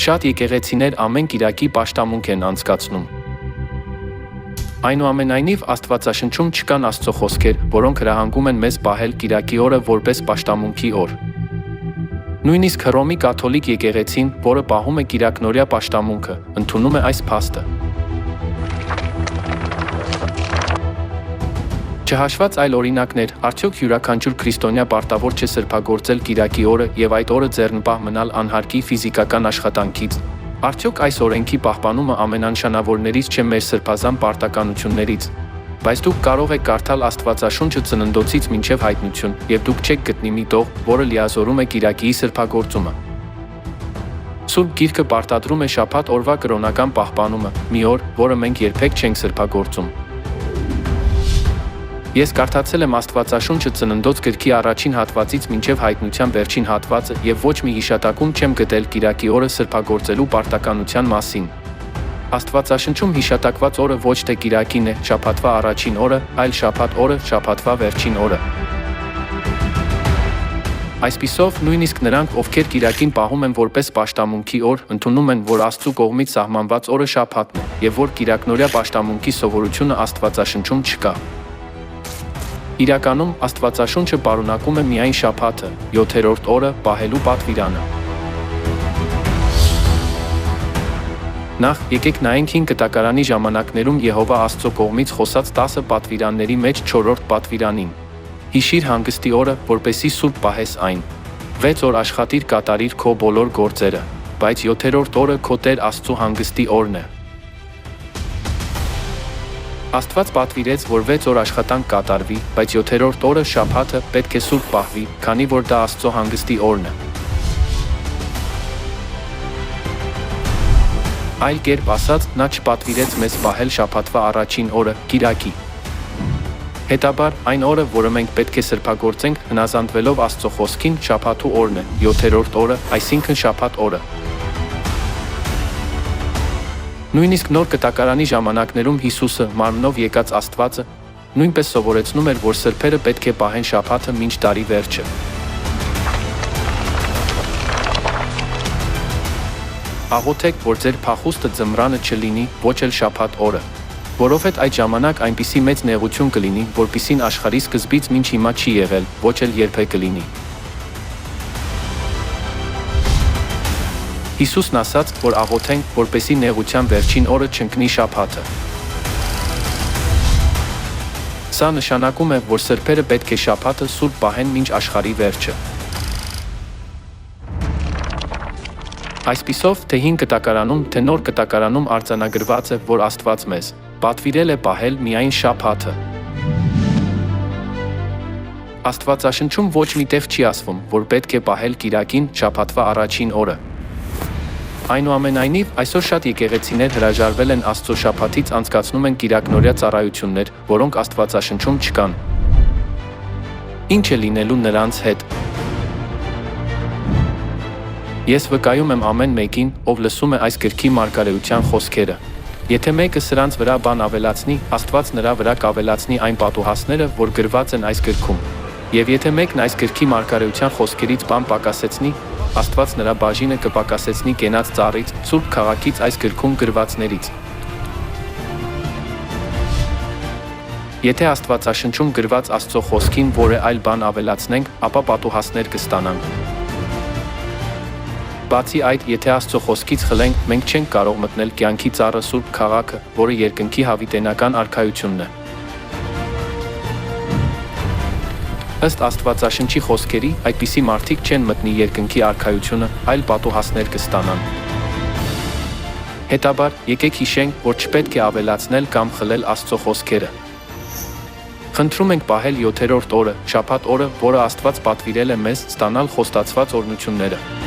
Շատ եկեղեցիներ ամեն կիրակի պաշտամունք են անցկացնում։ Այնուամենայնիվ Աստվածաշնչում չկան Աստծո խոսքեր, որոնք հրահանգում են մեզ պահել կիրակի օրը որպես պաշտամունքի օր։ Նույնիսկ Հռոմի կաթոլիկ եկեղեցին, որը պահում է կիրակնօրյա պաշտամունքը, ընդունում է այս փաստը։ Չհաշված այլ օրինակներ, արդյոք յուրաքանչյուր քրիստոնյա պարտավոր չէ սրբագործել կիրակի օրը եւ այդ օրը ձեռնպահ մնալ անհարկի ֆիզիկական աշխատանքից։ Արդյոք այս օրենքի պահպանումը ամենանշանավորներից չէ մեր սրբազան պարտականություններից։ Բայց դուք կարող եք կարդալ Աստվածաշունչը ծննդոցից մինչև հայտնություն, եւ դուք չեք գտնի մի տող, որը լիազորում է կիրակիի սրբագործումը։ Սուրբ Գիրքը պարտադրում է շաբաթ օրվա կրոնական պահպանումը, մի օր, որը մենք երբեք չենք սրբագործում։ Ես կարդացել եմ Աստվածաշունչը ծննդոց գրքի առաջին հատվածից մինչև հայտնության վերջին հատվածը եւ ոչ մի հիշատակում չեմ գտել կիրակի օրը սրբագործելու պարտականության մասին։ Աստվածաշնչում հիշատակված օրը ոչ թե կիրակին է, շաբաթվա առաջին օրը, այլ շաբաթ օրը, շաբաթվա վերջին օրը։ Այսպիսով, նույնիսկ նրանք, ովքեր կիրակին պահում են որպես պաշտամունքի օր, ընդունում են, որ Աստծու կողմից սահմանված օրը շաբաթն է, եւ որ կիրակնօրյա պաշտամունքի սովորությունը Աստվածաշնչում չկա։ Իրականում Աստվածաշունչը պարունակում է միայն շաբաթը, 7-րդ օրը, պահելու պատվիրանը։ Նախ, եկեք նայենք 5 կտակարանի ժամանակներում Եհովա Աստծո կողմից խոսած 10 պատվիրանների մեջ 4-րդ պատվիրանին։ Հիշիր հանգստի օրը, որպեսզի սուրբ պահես այն։ 6 օր աշխատիր կատարիր քո բոլոր գործերը, բայց 7-րդ օրը քո Տեր Աստծո հանգստի օրն է։ Աստված պատվիրեց, որ 6 օր աշխատանք կատարվի, բայց 7-րդ օրը շաբաթը պետք է սուրբ պահվի, քանի որ դա Աստծո հանգստի օրն է։ Այլ կերպ ասած, նա չպատվիրեց մեզ պահել շաբաթվա առաջին օրը, կիրակի։ Հետաբար, այն օրը, որը մենք պետք է սրբագործենք, հնազանդվելով Աստծո խոսքին, շաբաթու օրն է, 7-րդ օրը, այսինքն շաբաթ օրը։ Նույնիսկ նոր կտակարանի ժամանակներում Հիսուսը, մարմնով եկած Աստվածը, նույնպես սովորեցնում էր, որ սրբերը պետք է պահեն շաբաթը մինչ տարի վերջը։ Աղոթեք, որ ձեր փախուստը ձմռանը չլինի, ոչ էլ շաբաթ օրը, որովհետև այդ ժամանակ այնպիսի մեծ նեղություն կլինի, որպիսին աշխարհի սկզբից մինչ հիմա չի եղել, ոչ էլ երբեք կլինի։ Հիսուսն ասաց, որ աղոթենք, որպեսզի նեղության վերջին օրը չընկնի շաբաթը։ Սա նշանակում է, որ սրբերը պետք է շաբաթը սուրբ պահեն մինչ աշխարհի վերջը։ Այսպիսով, թե 5 կտակարանում, թե նոր կտակարանում արձանագրված է, որ Աստված մեզ պատվիրել է պահել միայն շաբաթը։ Աստվածաշնչում ոչ մի տեղ չի ասվում, որ պետք է պահել կիրակին, շաբաթվա առաջին օրը։ Այնուամենայնիվ, այսօր շատ եկեղեցիներ հրաժարվել են Աստծո շաբաթից անցկացնում են կիրակնօրյա ծառայություններ, որոնք Աստվածաշնչում չկան։ Ինչ է լինելու նրանց հետ։ Ես վկայում եմ ամեն մեկին, ով լսում է այս գրքի մարգարեության խոսքերը։ Եթե մեկը սրանց վրա բան ավելացնի, Աստված նրա վրա կավելացնի այն պատուհասները, որ գրված են այս գրքում։ Եվ եթե մեկն այս գրքի մարգարեության խոսքերից բան պակասեցնի, Աստված նրա բաժինը կպակասեցնի կենաց ծառից, սուրբ քաղաքից այս գրքում գրվածներից։ Եթե Աստվածաշնչում գրված Աստծո խոսքին որևէ այլ բան ավելացնենք, ապա պատուհասներ կստանանք։ Բացի այդ, եթե Աստծո խոսքից խլենք, մենք չենք կարող մտնել կյանքի ծառը սուրբ քաղաքը, որը երկնքի հավիտենական արքայությունն է։ Ըստ Աստվածաշնչի խոսքերի, այդպիսի մարդիկ չեն մտնի երկնքի արքայությունը, այլ պատուհասներ կստանան։ Հետաբար, եկեք հիշենք, որ չպետք է ավելացնել կամ խլել Աստծո խոսքերը։ Խնդրում ենք պահել 7-րդ օրը, շաբաթ օրը, որը Աստված պատվիրել է մեզ ստանալ խոստացված օրհնությունները։